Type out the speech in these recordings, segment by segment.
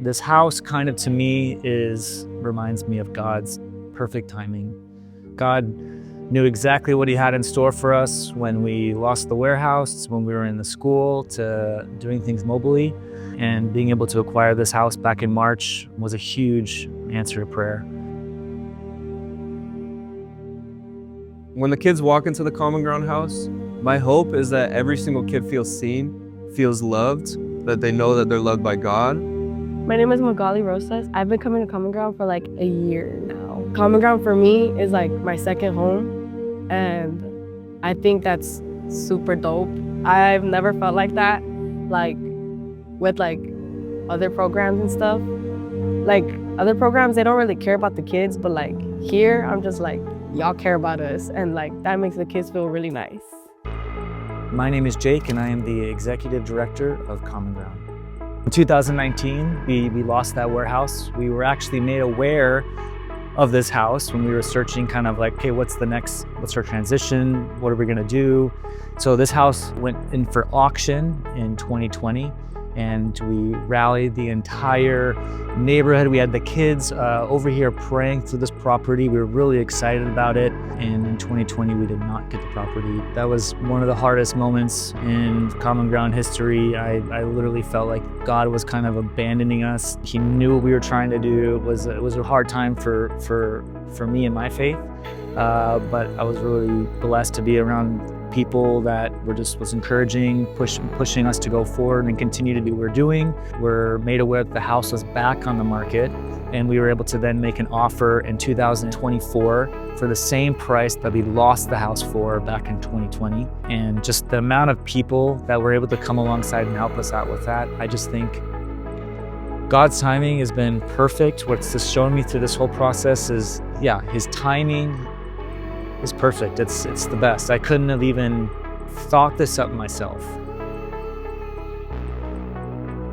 This house kind of to me reminds me of God's perfect timing. God knew exactly what he had in store for us when we lost the warehouse, when we were in the school, to doing things mobily. And being able to acquire this house back in March was a huge answer to prayer. When the kids walk into the Common Ground house, my hope is that every single kid feels seen, feels loved, that they know that they're loved by God. My name is Magali Rosas. I've been coming to Common Ground for like a year now. Common Ground for me is like my second home, and I think that's super dope. I've never felt like that, like with like other programs and stuff. Like other programs, they don't really care about the kids, but like here, I'm just like, y'all care about us, and like that makes the kids feel really nice. My name is Jake, and I am the executive director of Common Ground. In 2019, we lost that warehouse. We were actually made aware of this house when we were searching kind of like, okay, what's our transition? What are we gonna do? So this house went in for auction in 2020, and we rallied the entire neighborhood. We had the kids over here praying through this property. We were really excited about it. And in 2020, we did not get the property. That was one of the hardest moments in Common Ground history. I literally felt like God was kind of abandoning us. He knew what we were trying to do. It was a hard time for me and my faith. But I was really blessed to be around people that was encouraging, pushing us to go forward and continue to do what we're doing. We're made aware that the house was back on the market, and we were able to then make an offer in 2024 for the same price that we lost the house for back in 2020. And just the amount of people that were able to come alongside and help us out with that, I just think God's timing has been perfect. What's just shown me through this whole process is, yeah, his timing is perfect. It's the best. I couldn't have even thought this up myself.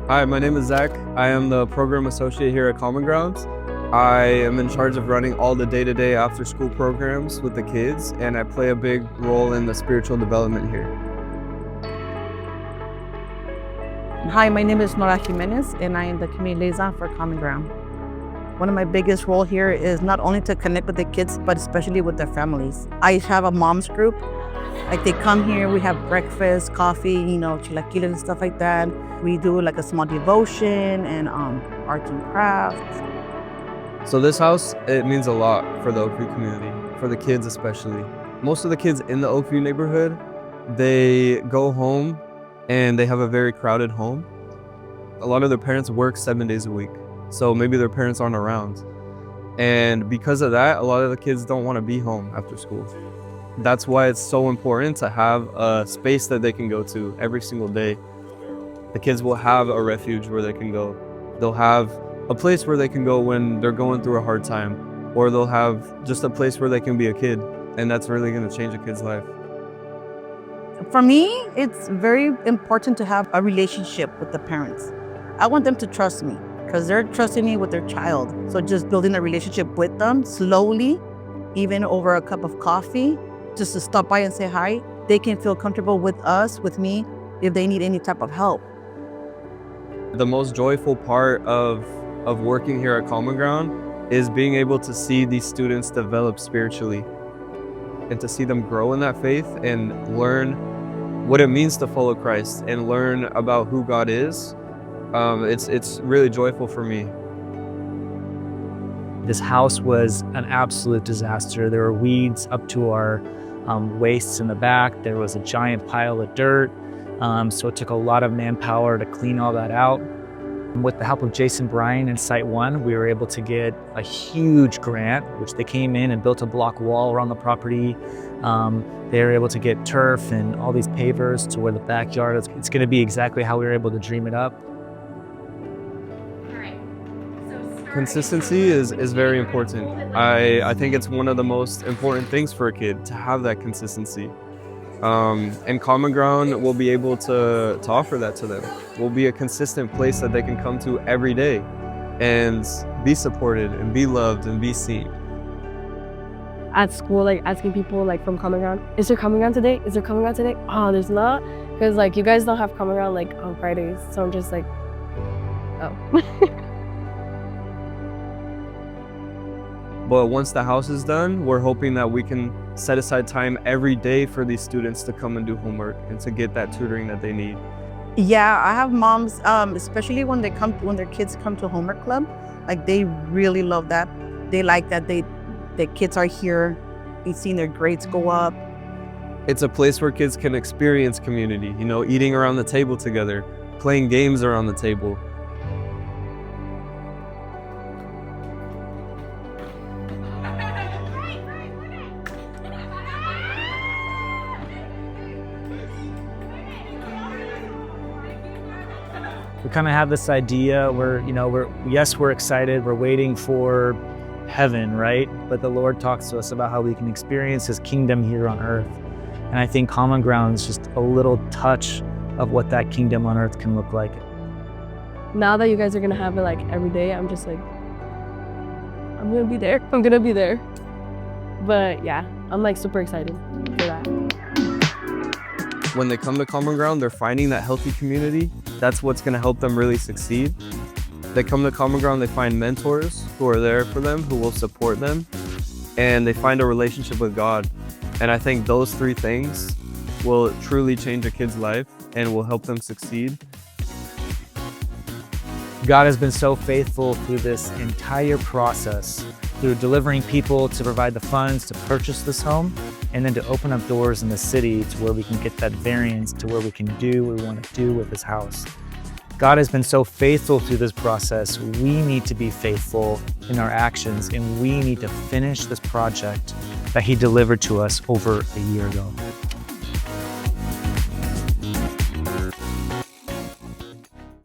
Hi, my name is Zach. I am the program associate here at Common Grounds. I am in charge of running all the day-to-day after-school programs with the kids, and I play a big role in the spiritual development here. Hi, my name is Nora Jimenez, and I am the community liaison for Common Ground. One of my biggest role here is not only to connect with the kids, but especially with their families. I have a mom's group. Like they come here, we have breakfast, coffee, chilaquiles and stuff like that. We do like a small devotion and arts and crafts. So this house, it means a lot for the Oakview community, for the kids especially. Most of the kids in the Oakview neighborhood, they go home and they have a very crowded home. A lot of their parents work 7 days a week. So maybe their parents aren't around. And because of that, a lot of the kids don't want to be home after school. That's why it's so important to have a space that they can go to every single day. The kids will have a refuge where they can go. They'll have a place where they can go when they're going through a hard time, or they'll have just a place where they can be a kid. And that's really going to change a kid's life. For me, it's very important to have a relationship with the parents. I want them to trust me, because they're trusting me with their child. So just building a relationship with them slowly, even over a cup of coffee, just to stop by and say hi. They can feel comfortable with us, with me, if they need any type of help. The most joyful part of working here at Common Ground is being able to see these students develop spiritually and to see them grow in that faith and learn what it means to follow Christ and learn about who God is. It's really joyful for me. This house was an absolute disaster. There were weeds up to our waists in the back. There was a giant pile of dirt. So it took a lot of manpower to clean all that out. With the help of Jason Bryan and Site One, we were able to get a huge grant, which they came in and built a block wall around the property. They were able to get turf and all these pavers to where the backyard is. It's going to be exactly how we were able to dream it up. Consistency is very important. I think it's one of the most important things for a kid to have that consistency. And Common Ground will be able to offer that to them. We'll be a consistent place that they can come to every day and be supported and be loved and be seen. At school, like asking people like from Common Ground, is there Common Ground today? Is there Common Ground today? Oh, there's not, because like you guys don't have Common Ground like on Fridays. So I'm just like, Oh. But once the house is done, we're hoping that we can set aside time every day for these students to come and do homework and to get that tutoring that they need. Yeah, I have moms, especially when their kids come to homework club, like they really love that. They like that the kids are here, they've seen their grades go up. It's a place where kids can experience community, you know, eating around the table together, playing games around the table. We kind of have this idea where, you know, we're excited, we're waiting for heaven, right? But the Lord talks to us about how we can experience his kingdom here on earth. And I think Common Ground is just a little touch of what that kingdom on earth can look like. Now that you guys are gonna have it like every day, I'm just like, I'm gonna be there. I'm gonna be there. But yeah, I'm like super excited for that. When they come to Common Ground, they're finding that healthy community. That's what's going to help them really succeed. They come to Common Ground, they find mentors who are there for them, who will support them, and they find a relationship with God. And I think those three things will truly change a kid's life and will help them succeed. God has been so faithful through this entire process, through delivering people to provide the funds to purchase this home, and then to open up doors in the city to where we can get that variance to where we can do what we want to do with this house. God has been so faithful through this process. We need to be faithful in our actions, and we need to finish this project that he delivered to us over a year ago.